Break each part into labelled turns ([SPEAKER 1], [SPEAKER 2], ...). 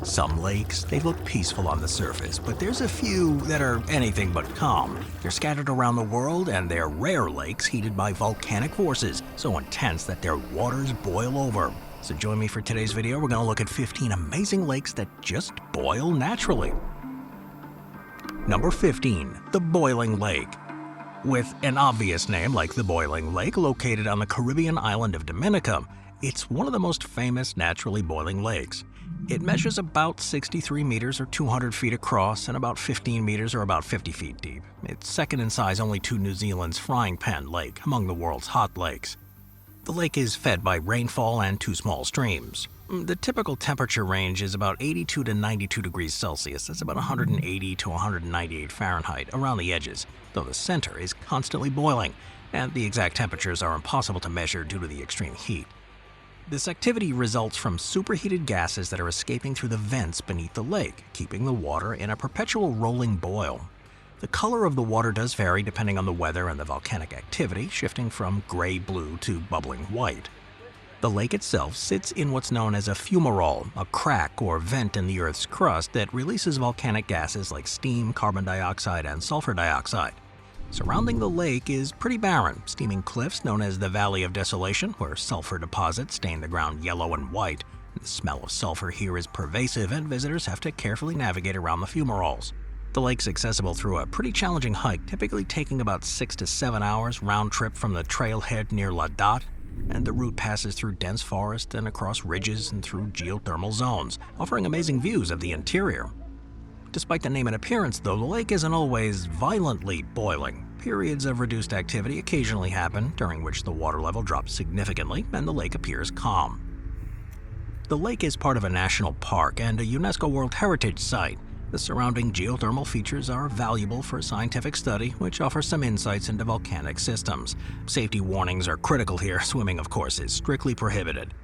[SPEAKER 1] Some lakes, they look peaceful on the surface, but there's a few that are anything but calm. They're scattered around the world, and they're rare lakes heated by volcanic forces, so intense that their waters boil over. So join me for today's video. We're going to look at 15 amazing lakes that just boil naturally. Number 15. The Boiling Lake. With an obvious name like the Boiling Lake, located on the Caribbean island of Dominica, it's one of the most famous naturally boiling lakes. It measures about 63 meters or 200 feet across and about 15 meters or about 50 feet deep. It's second in size only to New Zealand's Frying Pan Lake, among the world's hot lakes. The lake is fed by rainfall and two small streams. The typical temperature range is about 82 to 92 degrees Celsius. That's about 180 to 198 Fahrenheit around the edges, though the center is constantly boiling, and the exact temperatures are impossible to measure due to the extreme heat. This activity results from superheated gases that are escaping through the vents beneath the lake, keeping the water in a perpetual rolling boil. The color of the water does vary depending on the weather and the volcanic activity, shifting from gray-blue to bubbling white. The lake itself sits in what's known as a fumarole, a crack or vent in the Earth's crust that releases volcanic gases like steam, carbon dioxide, and sulfur dioxide. Surrounding the lake is pretty barren, steaming cliffs known as the Valley of Desolation, where sulfur deposits stain the ground yellow and white. The smell of sulfur here is pervasive, and visitors have to carefully navigate around the fumaroles. The lake's accessible through a pretty challenging hike, typically taking about 6 to 7 hours round trip from the trailhead near La Dot, and the route passes through dense forest and across ridges and through geothermal zones, offering amazing views of the interior. Despite the name and appearance, though, the lake isn't always violently boiling. Periods of reduced activity occasionally happen, during which the water level drops significantly and the lake appears calm. The lake is part of a national park and a UNESCO World Heritage Site. The surrounding geothermal features are valuable for scientific study, which offers some insights into volcanic systems. Safety warnings are critical here. Swimming, of course, is strictly prohibited.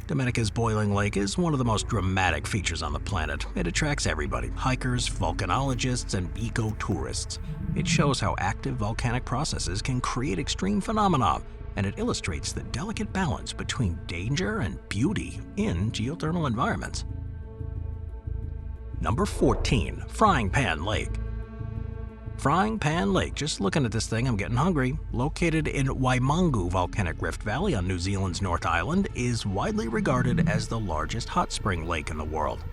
[SPEAKER 1] Dominica's Boiling Lake is one of the most dramatic features on the planet. It attracts everybody: hikers, volcanologists, and eco-tourists. It shows how active volcanic processes can create extreme phenomena, and it illustrates the delicate balance between danger and beauty in geothermal environments. Number 14. Frying Pan Lake. Frying Pan Lake, just looking at this thing, I'm getting hungry. Located in Waimangu Volcanic Rift Valley on New Zealand's North Island, is widely regarded as the largest hot spring lake in the world.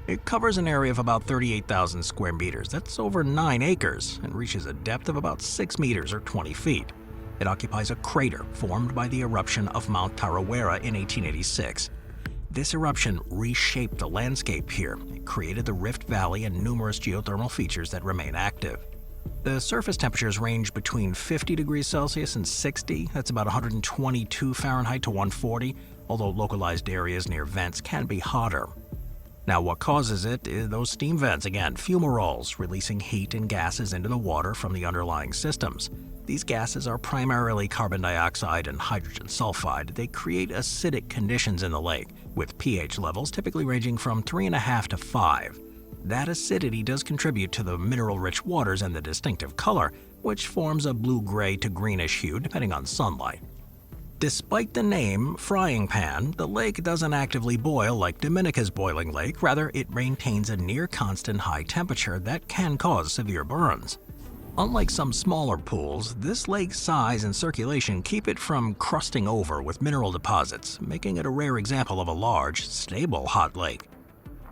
[SPEAKER 1] It covers an area of about 38,000 square meters, that's over 9 acres, and reaches a depth of about 6 meters or 20 feet. It occupies a crater formed by the eruption of Mount Tarawera in 1886. This eruption reshaped the landscape here. It created the Rift Valley and numerous geothermal features that remain active. The surface temperatures range between 50 degrees Celsius and 60, that's about 122 Fahrenheit to 140, although localized areas near vents can be hotter. Now, what causes it is those steam vents, again, fumaroles, releasing heat and gases into the water from the underlying systems. These gases are primarily carbon dioxide and hydrogen sulfide. They create acidic conditions in the lake, with pH levels typically ranging from 3.5 to 5. That acidity does contribute to the mineral-rich waters and the distinctive color, which forms a blue-gray to greenish hue depending on sunlight. Despite the name Frying Pan, the lake doesn't actively boil like Dominica's Boiling Lake. Rather, it maintains a near-constant high temperature that can cause severe burns. Unlike some smaller pools, this lake's size and circulation keep it from crusting over with mineral deposits, making it a rare example of a large, stable hot lake.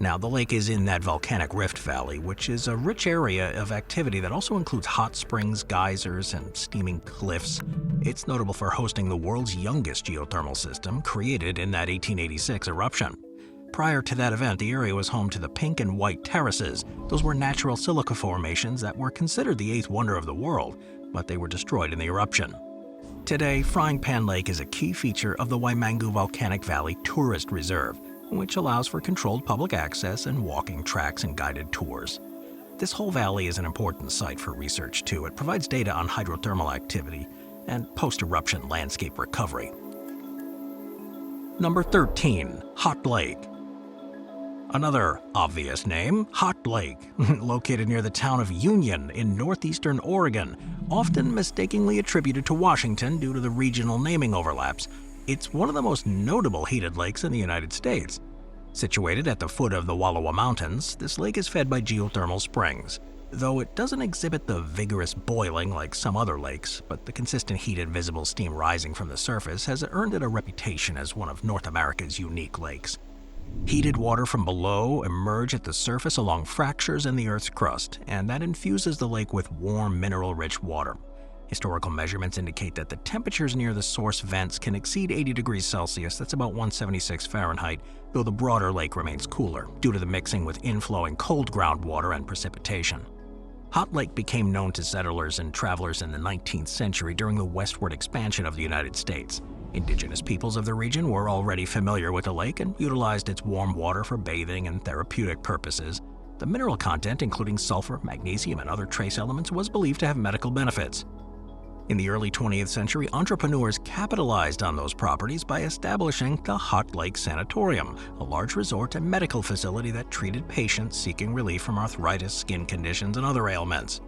[SPEAKER 1] Now, the lake is in that volcanic rift valley, which is a rich area of activity that also includes hot springs, geysers, and steaming cliffs. It's notable for hosting the world's youngest geothermal system, created in that 1886 eruption. Prior to that event, the area was home to the pink and white terraces. Those were natural silica formations that were considered the eighth wonder of the world, but they were destroyed in the eruption. Today, Frying Pan Lake is a key feature of the Waimangu Volcanic Valley Tourist Reserve, which allows for controlled public access and walking tracks and guided tours. This whole valley is an important site for research too. It provides data on hydrothermal activity and post-eruption landscape recovery. Number 13. Hot Lake. Another obvious name, Hot Lake, located near the town of Union in northeastern Oregon, often mistakenly attributed to Washington due to the regional naming overlaps. It's one of the most notable heated lakes in the United States. Situated at the foot of the Wallowa Mountains, this lake is fed by geothermal springs. Though it doesn't exhibit the vigorous boiling like some other lakes, but the consistent heat and visible steam rising from the surface has earned it a reputation as one of North America's unique lakes. Heated water from below emerge at the surface along fractures in the Earth's crust, and that infuses the lake with warm, mineral-rich water. Historical measurements indicate that the temperatures near the source vents can exceed 80 degrees Celsius, that's about 176 Fahrenheit, though the broader lake remains cooler, due to the mixing with inflowing cold groundwater and precipitation. Hot Lake became known to settlers and travelers in the 19th century during the westward expansion of the United States. Indigenous peoples of the region were already familiar with the lake and utilized its warm water for bathing and therapeutic purposes. The mineral content, including sulfur, magnesium, and other trace elements, was believed to have medical benefits. In the early 20th century, entrepreneurs capitalized on those properties by establishing the Hot Lake Sanatorium, a large resort and medical facility that treated patients seeking relief from arthritis, skin conditions, and other ailments.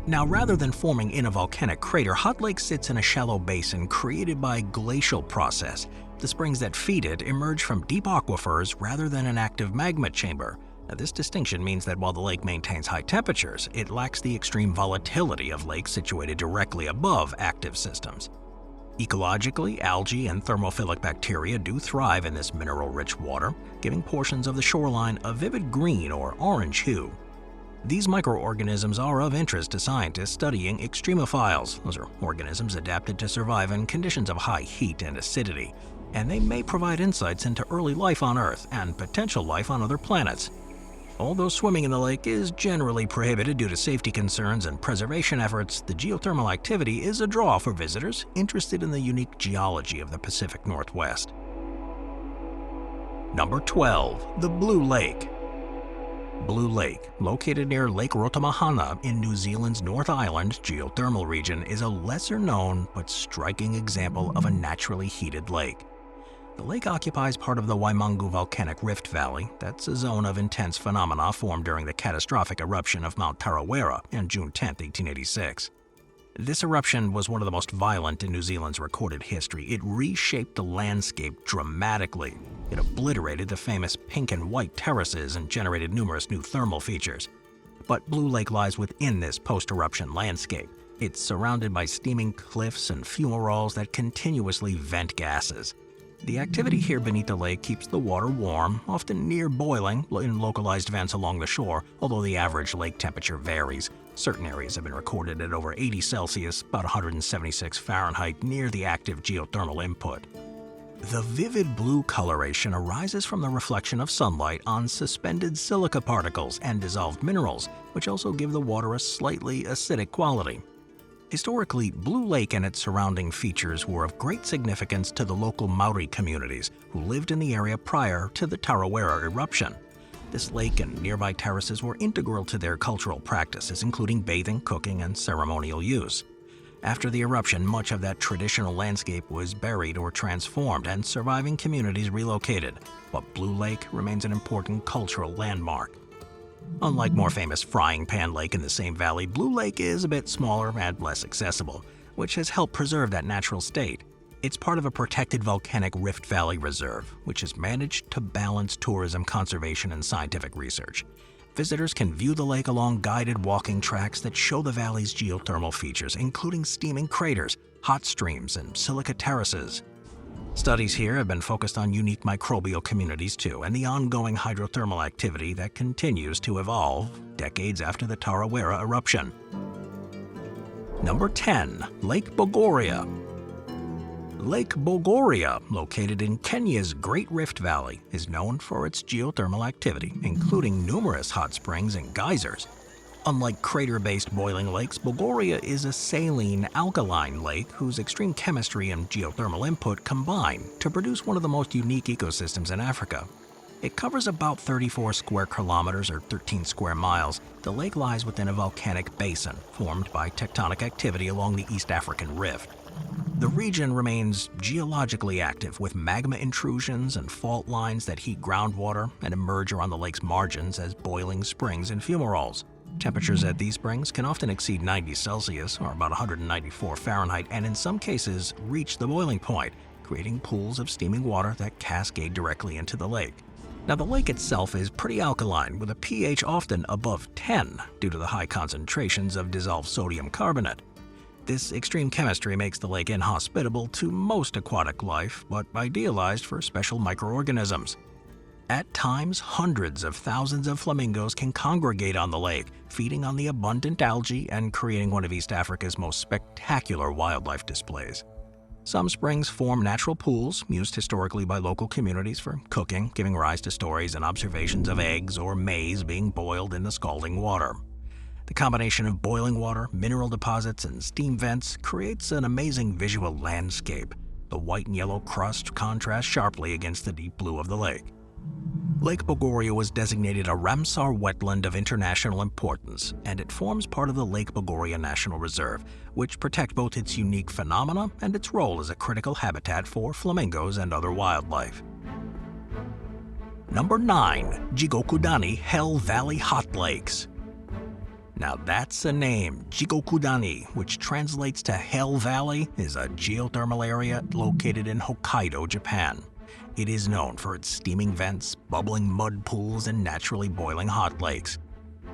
[SPEAKER 1] Now, rather than forming in a volcanic crater, Hot Lake sits in a shallow basin created by glacial process. The springs that feed it emerge from deep aquifers rather than an active magma chamber. Now, this distinction means that while the lake maintains high temperatures, it lacks the extreme volatility of lakes situated directly above active systems. Ecologically, algae and thermophilic bacteria do thrive in this mineral-rich water, giving portions of the shoreline a vivid green or orange hue. These microorganisms are of interest to scientists studying extremophiles. Those are organisms adapted to survive in conditions of high heat and acidity, and they may provide insights into early life on Earth and potential life on other planets. Although swimming in the lake is generally prohibited due to safety concerns and preservation efforts, the geothermal activity is a draw for visitors interested in the unique geology of the Pacific Northwest. Number 12. The Blue Lake. Blue Lake, located near Lake Rotomahana in New Zealand's North Island geothermal region, is a lesser-known but striking example of a naturally heated lake. The lake occupies part of the Waimangu Volcanic Rift Valley. That's a zone of intense phenomena formed during the catastrophic eruption of Mount Tarawera on June 10, 1886. This eruption was one of the most violent in New Zealand's recorded history. It reshaped the landscape dramatically. It obliterated the famous pink and white terraces and generated numerous new thermal features. But Blue Lake lies within this post-eruption landscape. It's surrounded by steaming cliffs and fumaroles that continuously vent gases. The activity here beneath the lake keeps the water warm, often near boiling in localized vents along the shore, although the average lake temperature varies. Certain areas have been recorded at over 80 Celsius, about 176 Fahrenheit, near the active geothermal input. The vivid blue coloration arises from the reflection of sunlight on suspended silica particles and dissolved minerals, which also give the water a slightly acidic quality. Historically, Blue Lake and its surrounding features were of great significance to the local Maori communities who lived in the area prior to the Tarawera eruption. This lake and nearby terraces were integral to their cultural practices, including bathing, cooking, and ceremonial use. After the eruption, much of that traditional landscape was buried or transformed, and surviving communities relocated, but Blue Lake remains an important cultural landmark. Unlike more famous Frying Pan Lake in the same valley, Blue Lake is a bit smaller and less accessible, which has helped preserve that natural state. It's part of a protected volcanic Rift Valley Reserve, which has managed to balance tourism, conservation, and scientific research. Visitors can view the lake along guided walking tracks that show the valley's geothermal features, including steaming craters, hot streams, and silica terraces. Studies here have been focused on unique microbial communities too, and the ongoing hydrothermal activity that continues to evolve decades after the Tarawera eruption. Number 10. Lake Bogoria. Lake Bogoria, located in Kenya's Great Rift Valley, is known for its geothermal activity, including numerous hot springs and geysers. Unlike crater-based boiling lakes, Bogoria is a saline, alkaline lake whose extreme chemistry and geothermal input combine to produce one of the most unique ecosystems in Africa. It covers about 34 square kilometers or 13 square miles. The lake lies within a volcanic basin formed by tectonic activity along the East African Rift. The region remains geologically active, with magma intrusions and fault lines that heat groundwater and emerge around the lake's margins as boiling springs and fumaroles. Temperatures at these springs can often exceed 90 Celsius, or about 194 Fahrenheit, and in some cases reach the boiling point, creating pools of steaming water that cascade directly into the lake. Now, the lake itself is pretty alkaline, with a pH often above 10 due to the high concentrations of dissolved sodium carbonate. This extreme chemistry makes the lake inhospitable to most aquatic life, but idealized for special microorganisms. At times, hundreds of thousands of flamingos can congregate on the lake, feeding on the abundant algae and creating one of East Africa's most spectacular wildlife displays. Some springs form natural pools, used historically by local communities for cooking, giving rise to stories and observations of eggs or maize being boiled in the scalding water. The combination of boiling water, mineral deposits, and steam vents creates an amazing visual landscape. The white and yellow crust contrast sharply against the deep blue of the lake. Lake Bogoria was designated a Ramsar wetland of international importance, and it forms part of the Lake Bogoria National Reserve, which protect both its unique phenomena and its role as a critical habitat for flamingos and other wildlife. Number 9. Jigokuani Hell Valley Hot Lakes. Now that's a name. Jigokuani, which translates to Hell Valley, is a geothermal area located in Hokkaido, Japan. It is known for its steaming vents, bubbling mud pools, and naturally boiling hot lakes.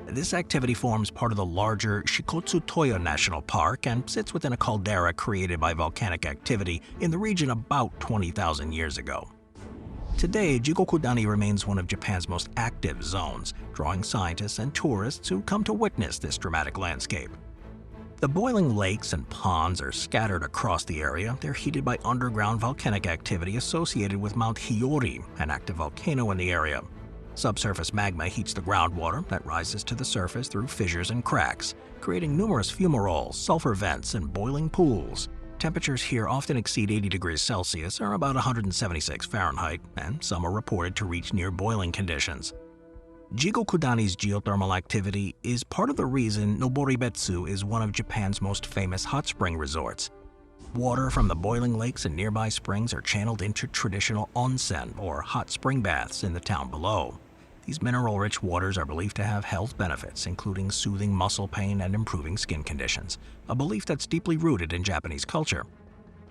[SPEAKER 1] This activity forms part of the larger Shikotsu Toyo National Park and sits within a caldera created by volcanic activity in the region about 20,000 years ago. Today, Jigokuani remains one of Japan's most active zones, drawing scientists and tourists who come to witness this dramatic landscape. The boiling lakes and ponds are scattered across the area. They're heated by underground volcanic activity associated with Mount Hiyori, an active volcano in the area. Subsurface magma heats the groundwater that rises to the surface through fissures and cracks, creating numerous fumaroles, sulfur vents, and boiling pools. Temperatures here often exceed 80 degrees Celsius, or about 176 Fahrenheit, and some are reported to reach near boiling conditions. Jigokuani's geothermal activity is part of the reason Noboribetsu is one of Japan's most famous hot spring resorts. Water from the boiling lakes and nearby springs are channeled into traditional onsen, or hot spring baths, in the town below. These mineral-rich waters are believed to have health benefits, including soothing muscle pain and improving skin conditions, a belief that's deeply rooted in Japanese culture.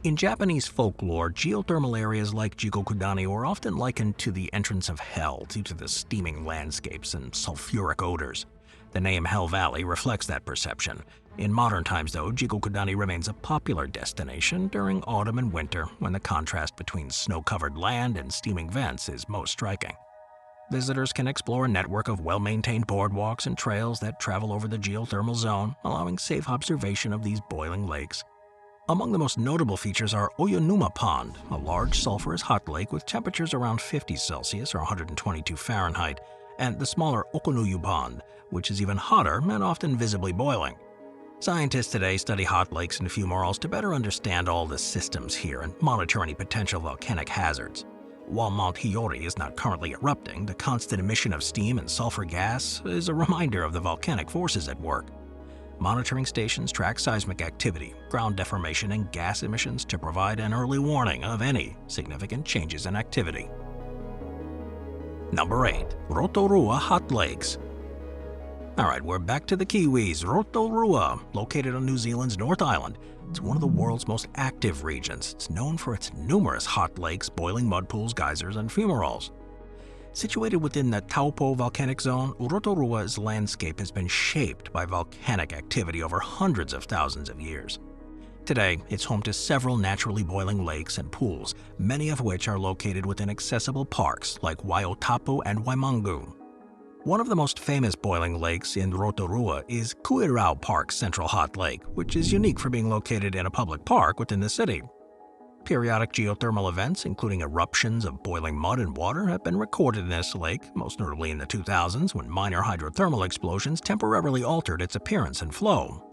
[SPEAKER 1] In Japanese folklore, geothermal areas like Jigokuani were often likened to the entrance of hell due to the steaming landscapes and sulfuric odors. The name Hell Valley reflects that perception. In modern times, though, Jigokuani remains a popular destination during autumn and winter, when the contrast between snow-covered land and steaming vents is most striking. Visitors can explore a network of well-maintained boardwalks and trails that travel over the geothermal zone, allowing safe observation of these boiling lakes. Among the most notable features are Oyonuma Pond, a large sulfurous hot lake with temperatures around 50 Celsius or 122 Fahrenheit, and the smaller Okonuyu Pond, which is even hotter and often visibly boiling. Scientists today study hot lakes and fumaroles to better understand all the systems here and monitor any potential volcanic hazards. While Mount Hiyori is not currently erupting, the constant emission of steam and sulfur gas is a reminder of the volcanic forces at work. Monitoring stations track seismic activity, ground deformation, and gas emissions to provide an early warning of any significant changes in activity. Number 8. Rotoroa Hot Lakes. Alright, we're back to the Kiwis. Rotoroa, located on New Zealand's North Island. It's one of the world's most active regions. It's known for its numerous hot lakes, boiling mud pools, geysers, and fumaroles. Situated within the Taupo volcanic zone, Rotoroa's landscape has been shaped by volcanic activity over hundreds of thousands of years. Today, it's home to several naturally boiling lakes and pools, many of which are located within accessible parks like Waiotapu and Waimangu. One of the most famous boiling lakes in Rotoroa is Kuirau Park's Central Hot Lake, which is unique for being located in a public park within the city. Periodic geothermal events, including eruptions of boiling mud and water, have been recorded in this lake, most notably in the 2000s when minor hydrothermal explosions temporarily altered its appearance and flow.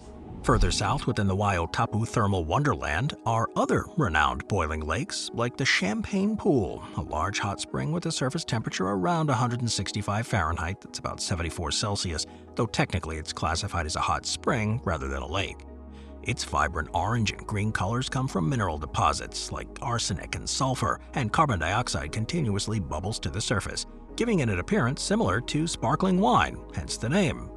[SPEAKER 1] Further south within the Waiotapu Thermal Wonderland are other renowned boiling lakes, like the Champagne Pool, a large hot spring with a surface temperature around 165 Fahrenheit, that's about 74 Celsius, though technically it's classified as a hot spring rather than a lake. Its vibrant orange and green colors come from mineral deposits like arsenic and sulfur, and carbon dioxide continuously bubbles to the surface, giving it an appearance similar to sparkling wine, hence the name.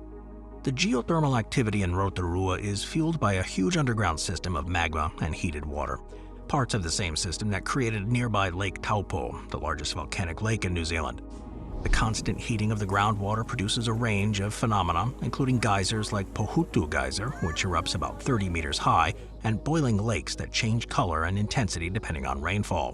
[SPEAKER 1] The geothermal activity in Rotoroa is fueled by a huge underground system of magma and heated water, parts of the same system that created nearby Lake Taupo, the largest volcanic lake in New Zealand. The constant heating of the groundwater produces a range of phenomena, including geysers like Pohutu Geyser, which erupts about 30 meters high, and boiling lakes that change color and intensity depending on rainfall.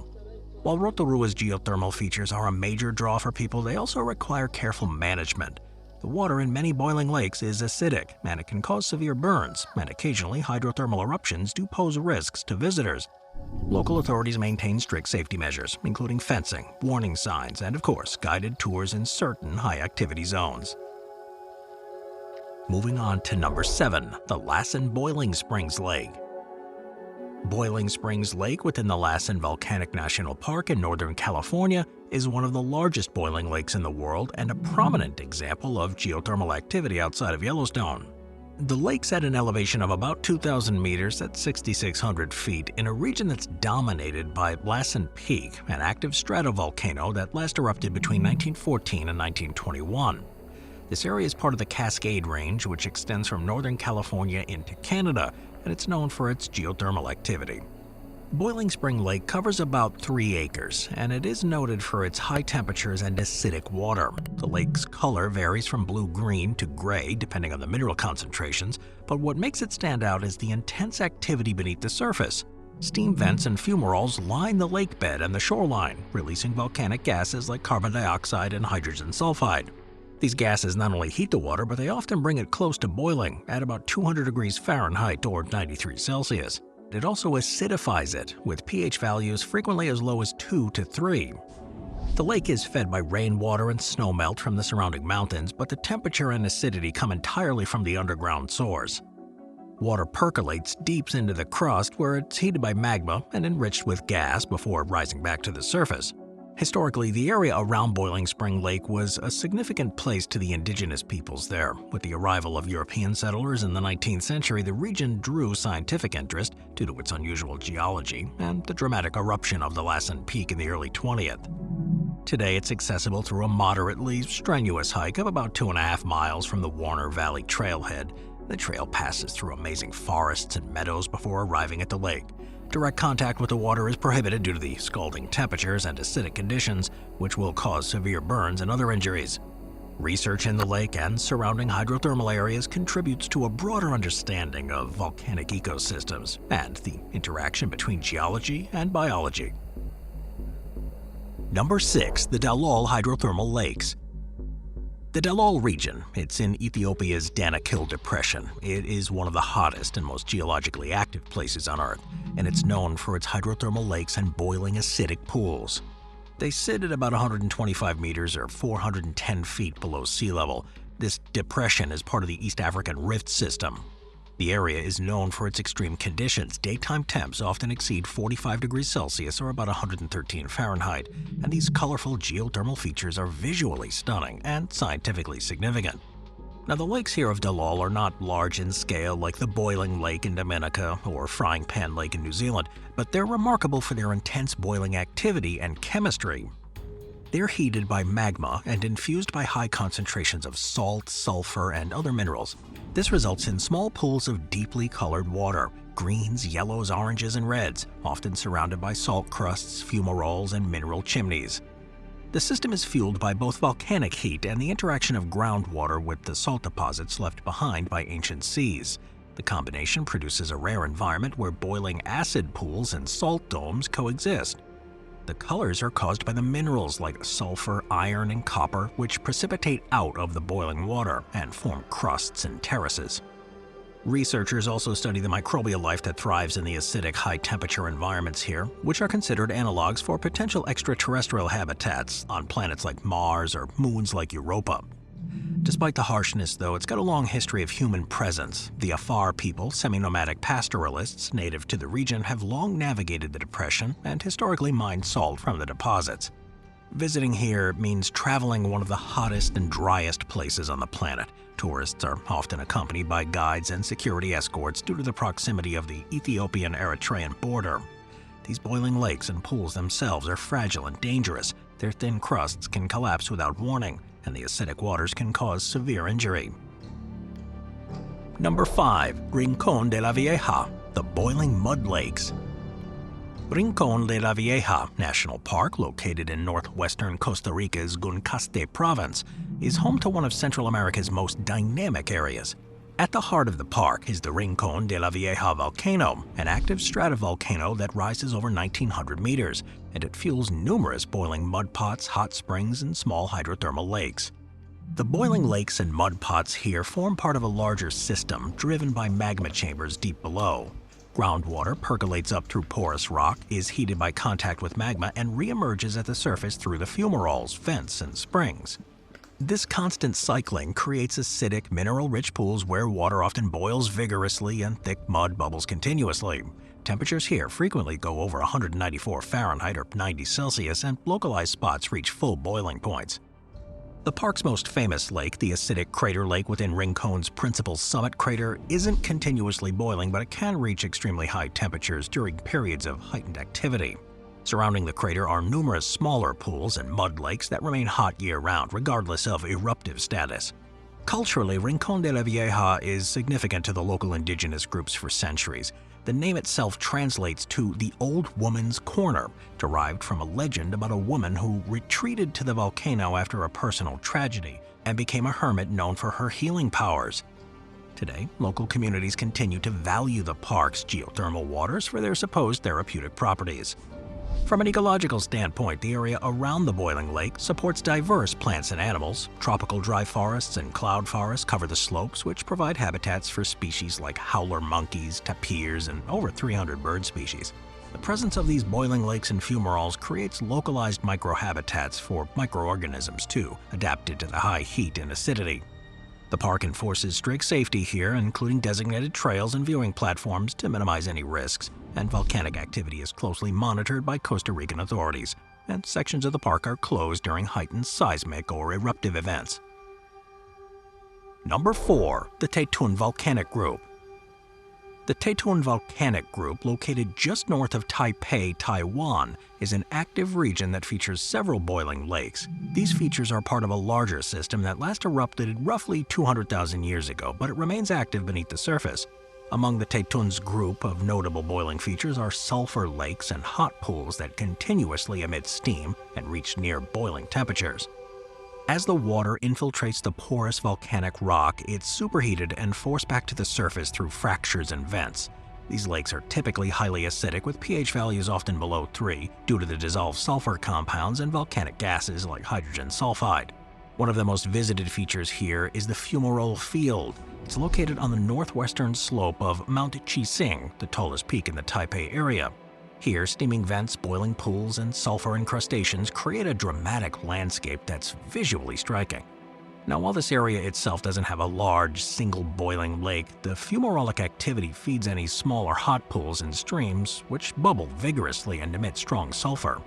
[SPEAKER 1] While Rotorua's geothermal features are a major draw for people, they also require careful management. The water in many boiling lakes is acidic, and it can cause severe burns, and occasionally hydrothermal eruptions do pose risks to visitors. Local authorities maintain strict safety measures, including fencing, warning signs, and of course, guided tours in certain high-activity zones. Moving on to number 7, the Lassen Boiling Springs Lake. Boiling Springs Lake within the Lassen Volcanic National Park in Northern California is one of the largest boiling lakes in the world and a prominent example of geothermal activity outside of Yellowstone. The lake's at an elevation of about 2,000 meters at 6,600 feet in a region that's dominated by Lassen Peak, an active stratovolcano that last erupted between 1914 and 1921. This area is part of the Cascade Range, which extends from Northern California into Canada, and it's known for its geothermal activity. Boiling Spring Lake covers about 3 acres, and it is noted for its high temperatures and acidic water. The lake's color varies from blue-green to gray depending on the mineral concentrations, but what makes it stand out is the intense activity beneath the surface. Steam vents and fumaroles line the lake bed and the shoreline, releasing volcanic gases like carbon dioxide and hydrogen sulfide. These gases not only heat the water, but they often bring it close to boiling at about 200 degrees Fahrenheit or 93 Celsius. It also acidifies it, with pH values frequently as low as 2 to 3. The lake is fed by rainwater and snowmelt from the surrounding mountains, but the temperature and acidity come entirely from the underground source. Water percolates deep into the crust where it's heated by magma and enriched with gas before rising back to the surface. Historically, the area around Boiling Spring Lake was a significant place to the indigenous peoples there. With the arrival of European settlers in the 19th century, the region drew scientific interest due to its unusual geology and the dramatic eruption of the Lassen Peak in the early 20th. Today, it's accessible through a moderately strenuous hike of about 2.5 miles from the Warner Valley trailhead. The trail passes through amazing forests and meadows before arriving at the lake. Direct contact with the water is prohibited due to the scalding temperatures and acidic conditions, which will cause severe burns and other injuries. Research in the lake and surrounding hydrothermal areas contributes to a broader understanding of volcanic ecosystems and the interaction between geology and biology. Number 6, the Dal Hydrothermal Lakes. The Dal region, it's in Ethiopia's Danakil Depression. It is one of the hottest and most geologically active places on Earth, and it's known for its hydrothermal lakes and boiling acidic pools. They sit at about 125 meters or 410 feet below sea level. This depression is part of the East African Rift System. The area is known for its extreme conditions. Daytime temps often exceed 45 degrees Celsius or about 113 Fahrenheit, and these colorful geothermal features are visually stunning and scientifically significant. Now, the lakes here of Dal are not large in scale like the Boiling Lake in Dominica or Frying Pan Lake in New Zealand, but they're remarkable for their intense boiling activity and chemistry. They're heated by magma and infused by high concentrations of salt, sulfur, and other minerals. This results in small pools of deeply colored water, greens, yellows, oranges, and reds, often surrounded by salt crusts, fumaroles, and mineral chimneys. The system is fueled by both volcanic heat and the interaction of groundwater with the salt deposits left behind by ancient seas. The combination produces a rare environment where boiling acid pools and salt domes coexist. The colors are caused by the minerals like sulfur, iron, and copper, which precipitate out of the boiling water and form crusts and terraces. Researchers also study the microbial life that thrives in the acidic, high-temperature environments here, which are considered analogs for potential extraterrestrial habitats on planets like Mars or moons like Europa. Despite the harshness, though, it's got a long history of human presence. The Afar people, semi-nomadic pastoralists native to the region, have long navigated the depression and historically mined salt from the deposits. Visiting here means traveling one of the hottest and driest places on the planet. Tourists are often accompanied by guides and security escorts due to the proximity of the Ethiopian-Eritrean border. These boiling lakes and pools themselves are fragile and dangerous. Their thin crusts can collapse without warning, and the acidic waters can cause severe injury. Number 5. Rincon de la Vieja, the Boiling Mud Lakes. Rincon de la Vieja National Park, located in northwestern Costa Rica's Guanacaste province, is home to one of Central America's most dynamic areas. At the heart of the park is the Rincon de la Vieja volcano, an active stratovolcano that rises over 1,900 meters, and it fuels numerous boiling mud pots, hot springs, and small hydrothermal lakes. The boiling lakes and mud pots here form part of a larger system driven by magma chambers deep below. Groundwater percolates up through porous rock, is heated by contact with magma, and reemerges at the surface through the fumaroles, vents, and springs. This constant cycling creates acidic, mineral-rich pools where water often boils vigorously and thick mud bubbles continuously. Temperatures here frequently go over 194 Fahrenheit or 90 Celsius, and localized spots reach full boiling points. The park's most famous lake, the acidic crater lake within Rincon's principal summit crater, isn't continuously boiling, but it can reach extremely high temperatures during periods of heightened activity. Surrounding the crater are numerous smaller pools and mud lakes that remain hot year-round, regardless of eruptive status. Culturally, Rincon de la Vieja is significant to the local indigenous groups for centuries. The name itself translates to the Old Woman's Corner, derived from a legend about a woman who retreated to the volcano after a personal tragedy and became a hermit known for her healing powers. Today, local communities continue to value the park's geothermal waters for their supposed therapeutic properties. From an ecological standpoint, the area around the boiling lake supports diverse plants and animals. Tropical dry forests and cloud forests cover the slopes, which provide habitats for species like howler monkeys, tapirs, and over 300 bird species. The presence of these boiling lakes and fumaroles creates localized microhabitats for microorganisms too, adapted to the high heat and acidity. The park enforces strict safety here, including designated trails and viewing platforms to minimize any risks, and volcanic activity is closely monitored by Costa Rican authorities, and sections of the park are closed during heightened seismic or eruptive events. Number 4. The Teton Volcanic Group. The Teton Volcanic Group, located just north of Taipei, Taiwan, is an active region that features several boiling lakes. These features are part of a larger system that last erupted roughly 200,000 years ago, but it remains active beneath the surface. Among the Teton's group of notable boiling features are sulfur lakes and hot pools that continuously emit steam and reach near boiling temperatures. As the water infiltrates the porous volcanic rock, it's superheated and forced back to the surface through fractures and vents. These lakes are typically highly acidic, with pH values often below 3 due to the dissolved sulfur compounds and volcanic gases like hydrogen sulfide. One of the most visited features here is the Fumarole Field. It's located on the northwestern slope of Mount Chising, the tallest peak in the Taipei area. Here, steaming vents, boiling pools, and sulfur incrustations create a dramatic landscape that's visually striking. Now, while this area itself doesn't have a large, single boiling lake, the fumarolic activity feeds any smaller hot pools and streams, which bubble vigorously and emit strong sulfur.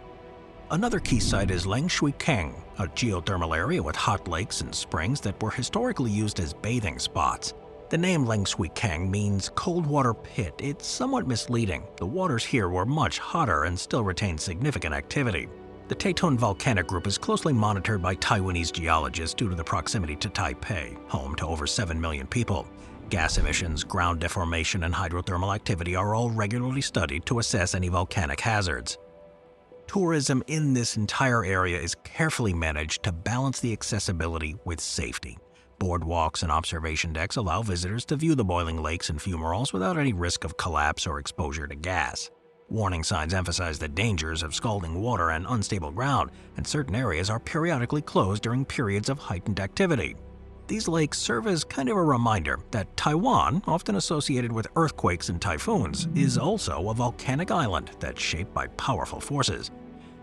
[SPEAKER 1] Another key site is Langshuikeng, a geothermal area with hot lakes and springs that were historically used as bathing spots. The name Langshuikeng means cold water pit. It's somewhat misleading. The waters here were much hotter and still retain significant activity. The Teton Volcanic Group is closely monitored by Taiwanese geologists due to the proximity to Taipei, home to over 7 million people. Gas emissions, ground deformation, and hydrothermal activity are all regularly studied to assess any volcanic hazards. Tourism in this entire area is carefully managed to balance the accessibility with safety. Boardwalks and observation decks allow visitors to view the boiling lakes and fumaroles without any risk of collapse or exposure to gas. Warning signs emphasize the dangers of scalding water and unstable ground, and certain areas are periodically closed during periods of heightened activity. These lakes serve as kind of a reminder that Taiwan, often associated with earthquakes and typhoons, is also a volcanic island that's shaped by powerful forces.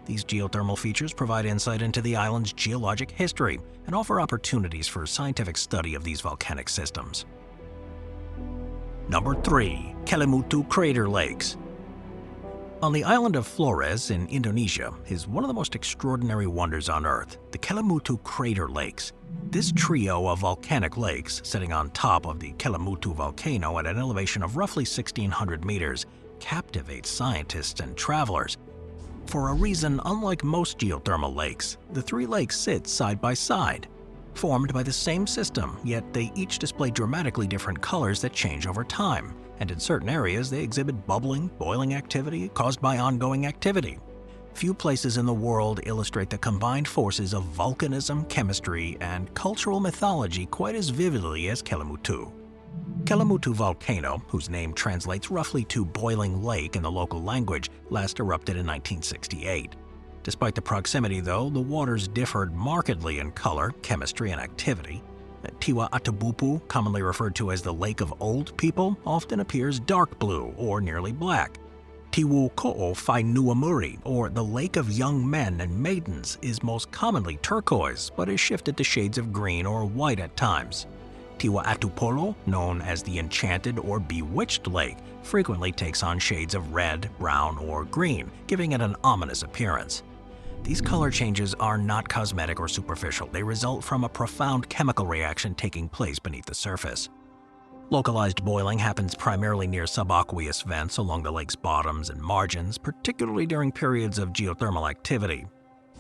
[SPEAKER 1] These geothermal features provide insight into the island's geologic history and offer opportunities for scientific study of these volcanic systems. Number 3. Kelamutu Crater Lakes. On the island of Flores in Indonesia is one of the most extraordinary wonders on Earth, the Kelamutu Crater Lakes. This trio of volcanic lakes, sitting on top of the Kelamutu volcano at an elevation of roughly 1,600 meters, captivates scientists and travelers. For a reason unlike most geothermal lakes, the three lakes sit side by side. Formed by the same system, yet they each display dramatically different colors that change over time, and in certain areas they exhibit bubbling, boiling activity caused by ongoing activity. Few places in the world illustrate the combined forces of volcanism, chemistry, and cultural mythology quite as vividly as Kelamutu. Kelamutu volcano, whose name translates roughly to boiling lake in the local language, last erupted in 1968. Despite the proximity, though, the waters differed markedly in color, chemistry, and activity. Tiwa Atabupu, commonly referred to as the Lake of Old People, often appears dark blue or nearly black. Tiwu Ko'o Whainuamuri, or the Lake of Young Men and Maidens, is most commonly turquoise, but is shifted to shades of green or white at times. Tiwa Atupolo, known as the Enchanted or Bewitched Lake, frequently takes on shades of red, brown, or green, giving it an ominous appearance. These color changes are not cosmetic or superficial. They result from a profound chemical reaction taking place beneath the surface. Localized boiling happens primarily near subaqueous vents along the lake's bottoms and margins, particularly during periods of geothermal activity.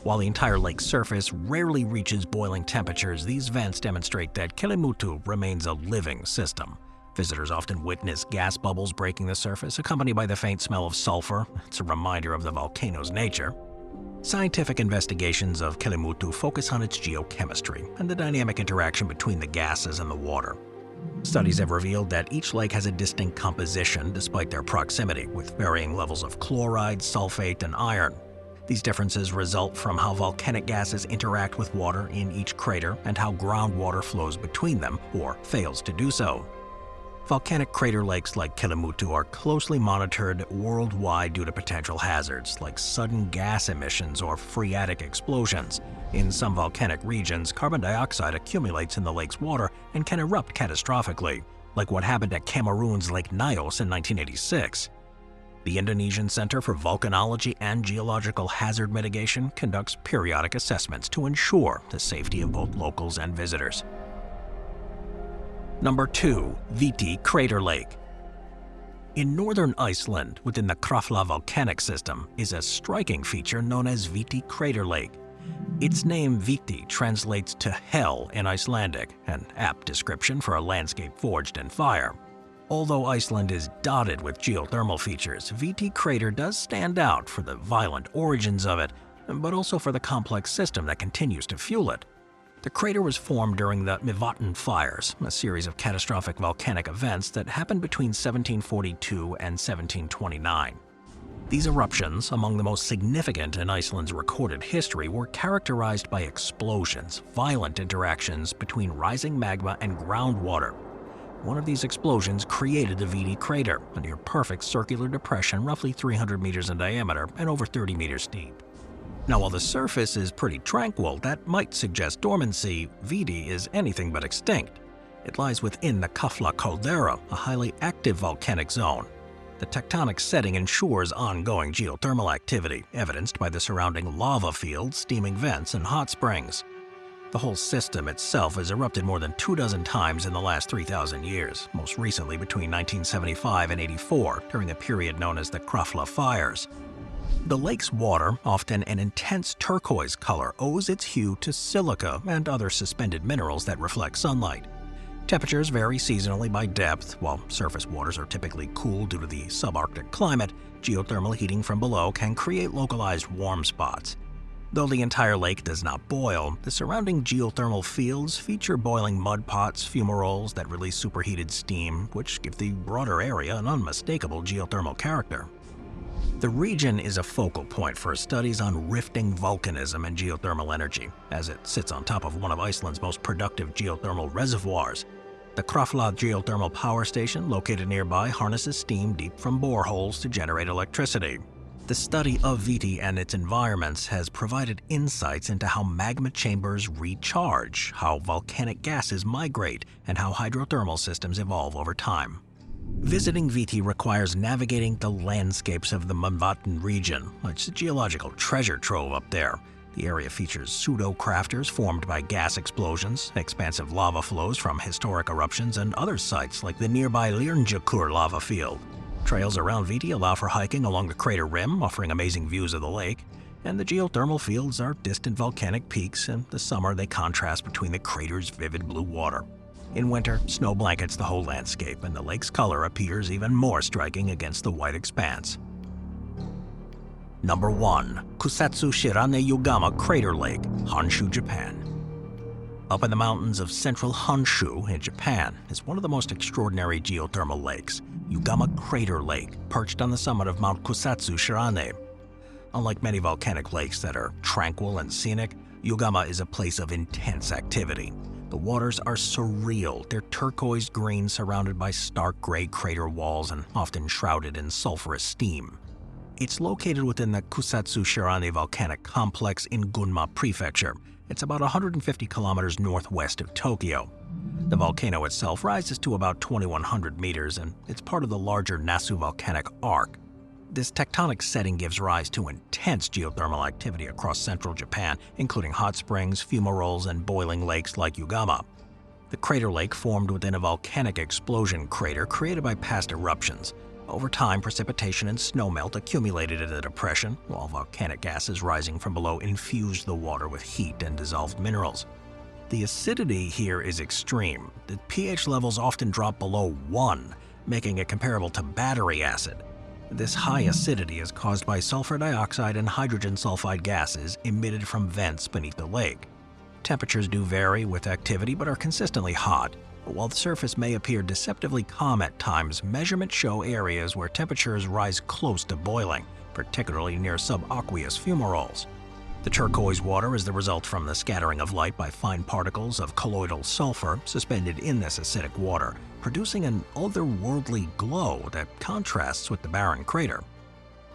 [SPEAKER 1] While the entire lake's surface rarely reaches boiling temperatures, these vents demonstrate that Kelamutu remains a living system. Visitors often witness gas bubbles breaking the surface, accompanied by the faint smell of sulfur. It's a reminder of the volcano's nature. Scientific investigations of Kelamutu focus on its geochemistry and the dynamic interaction between the gases and the water. Studies have revealed that each lake has a distinct composition despite their proximity, with varying levels of chloride, sulfate, and iron. These differences result from how volcanic gases interact with water in each crater and how groundwater flows between them or fails to do so. Volcanic crater lakes like Kelamutu are closely monitored worldwide due to potential hazards like sudden gas emissions or phreatic explosions. In some volcanic regions, carbon dioxide accumulates in the lake's water and can erupt catastrophically, like what happened at Cameroon's Lake Nyos in 1986. The Indonesian Center for Volcanology and Geological Hazard Mitigation conducts periodic assessments to ensure the safety of both locals and visitors. Number 2. Viti Crater Lake. In northern Iceland, within the Krafla volcanic system, is a striking feature known as Viti Crater Lake. Its name Viti translates to hell in Icelandic, an apt description for a landscape forged in fire. Although Iceland is dotted with geothermal features, Viti Crater does stand out for the violent origins of it, but also for the complex system that continues to fuel it. The crater was formed during the Mývatn fires, a series of catastrophic volcanic events that happened between 1742 and 1729. These eruptions, among the most significant in Iceland's recorded history, were characterized by explosions, violent interactions between rising magma and groundwater. One of these explosions created the Viti crater, a near-perfect circular depression roughly 300 meters in diameter and over 30 meters deep. Now, while the surface is pretty tranquil, that might suggest dormancy, Viti is anything but extinct. It lies within the Kafla caldera, a highly active volcanic zone. The tectonic setting ensures ongoing geothermal activity, evidenced by the surrounding lava fields, steaming vents, and hot springs. The whole system itself has erupted more than 24 times in the last 3,000 years, most recently between 1975 and 84, during the period known as the Krafla fires. The lake's water, often an intense turquoise color, owes its hue to silica and other suspended minerals that reflect sunlight. Temperatures vary seasonally by depth. While surface waters are typically cool due to the subarctic climate, geothermal heating from below can create localized warm spots. Though the entire lake does not boil, the surrounding geothermal fields feature boiling mud pots, fumaroles that release superheated steam, which give the broader area an unmistakable geothermal character. The region is a focal point for studies on rifting volcanism and geothermal energy, as it sits on top of one of Iceland's most productive geothermal reservoirs. The Krafla geothermal power station, located nearby, harnesses steam deep from boreholes to generate electricity. The study of Viti and its environments has provided insights into how magma chambers recharge, how volcanic gases migrate, and how hydrothermal systems evolve over time. Visiting Viti requires navigating the landscapes of the Mývatn region. It's a geological treasure trove up there. The area features pseudo-craters formed by gas explosions, expansive lava flows from historic eruptions, and other sites like the nearby Lirnjakur lava field. Trails around Viti allow for hiking along the crater rim, offering amazing views of the lake. and the geothermal fields are distant volcanic peaks. In the summer, they contrast between the crater's vivid blue water. In winter, snow blankets the whole landscape, and the lake's color appears even more striking against the white expanse. Number 1. Kusatsu Shiran Yugama Crater Lake, Honshu, Japan. Up in the mountains of central Honshu in Japan is one of the most extraordinary geothermal lakes, Yugama Crater Lake, perched on the summit of Mount Kusatsu Shiran. Unlike many volcanic lakes that are tranquil and scenic, Yugama is a place of intense activity. The waters are surreal. They're turquoise green, surrounded by stark gray crater walls and often shrouded in sulfurous steam. It's located within the Kusatsu Shiran volcanic complex in Gunma Prefecture. It's about 150 kilometers northwest of Tokyo. The volcano itself rises to about 2,100 meters, and it's part of the larger Nasu volcanic arc. This tectonic setting gives rise to intense geothermal activity across central Japan, including hot springs, fumaroles, and boiling lakes like Yugama. The crater lake formed within a volcanic explosion crater created by past eruptions. Over time, precipitation and snowmelt accumulated in the depression, while volcanic gases rising from below infused the water with heat and dissolved minerals. The acidity here is extreme. The pH levels often drop below 1, making it comparable to battery acid. This high acidity is caused by sulfur dioxide and hydrogen sulfide gases emitted from vents beneath the lake. Temperatures do vary with activity but are consistently hot. While the surface may appear deceptively calm at times, measurements show areas where temperatures rise close to boiling, particularly near subaqueous fumaroles. The turquoise water is the result from the scattering of light by fine particles of colloidal sulfur suspended in this acidic water, producing an otherworldly glow that contrasts with the barren crater.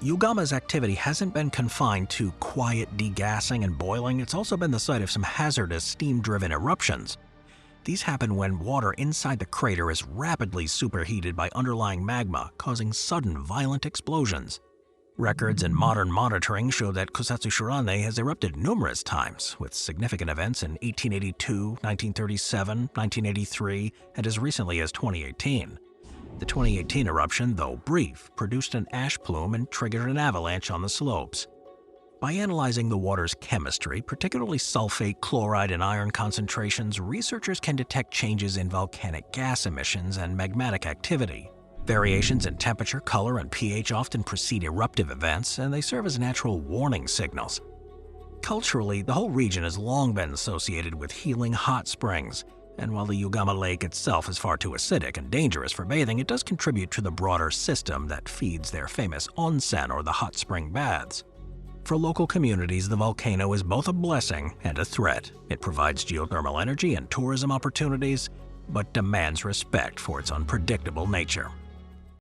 [SPEAKER 1] Yugama's activity hasn't been confined to quiet degassing and boiling. It's also been the site of some hazardous steam-driven eruptions. These happen when water inside the crater is rapidly superheated by underlying magma, causing sudden violent explosions. Records and modern monitoring show that Kusatsu Shiran has erupted numerous times, with significant events in 1882, 1937, 1983, and as recently as 2018. The 2018 eruption, though brief, produced an ash plume and triggered an avalanche on the slopes. By analyzing the water's chemistry, particularly sulfate, chloride, and iron concentrations, researchers can detect changes in volcanic gas emissions and magmatic activity. Variations in temperature, color, and pH often precede eruptive events, and they serve as natural warning signals. Culturally, the whole region has long been associated with healing hot springs, and while the Yugama Lake itself is far too acidic and dangerous for bathing, it does contribute to the broader system that feeds their famous onsen, or the hot spring baths. For local communities, the volcano is both a blessing and a threat. It provides geothermal energy and tourism opportunities, but demands respect for its unpredictable nature.